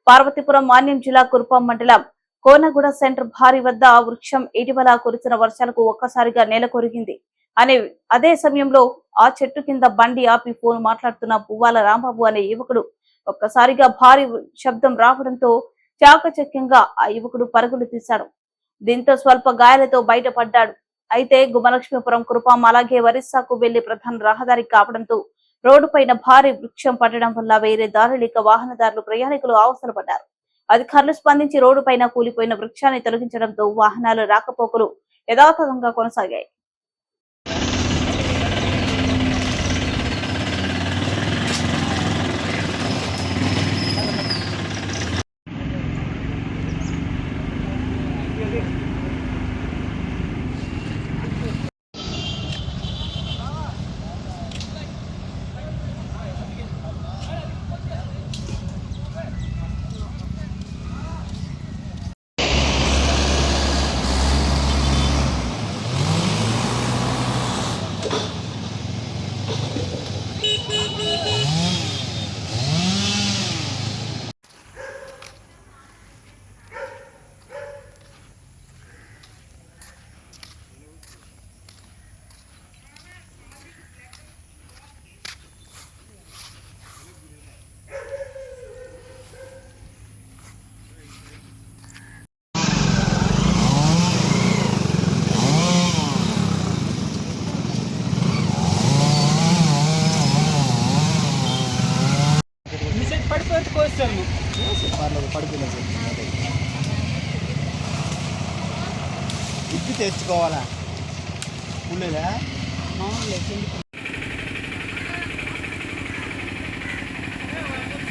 పార్వతీపురం మాన్యం జిల్లా కురుపాం మండలం కోనగూడ సెంటర్ భారీ వద్ద వృక్షం ఇటీవల కురిసిన వర్షాలకు ఒక్కసారిగా నేల కొరిగింది. అదే సమయంలో ఆ చెట్టు కింద బండి ఆపి ఫోన్ మాట్లాడుతున్న పువ్వాల రాంబాబు అనే యువకుడు ఒక్కసారిగా భారీ శబ్దం రావడంతో చాకచక్యంగా ఆ యువకుడు పరుగులు తీశాడు. దీంతో స్వల్ప గాయాలతో బయటపడ్డాడు. అయితే గుమలక్ష్మీపురం కురుపాం అలాగే ఒరిస్సాకు వెళ్లి ప్రధాన రహదారి కావడంతో రోడ్డుపైన భారీ వృక్షం పడడం వల్ల వేరే దారి లేక వాహనదారులు ప్రయాణికులు అవస్థలు పడ్డారు. అధికారులు స్పందించి రోడ్డుపైన కూలిపోయిన వృక్షాన్ని తొలగించడంతో వాహనాలు రాకపోకలు యథాతథంగా కొనసాగాయి. ఇప్పి తెచ్చుకోవాలా పుల్లేదా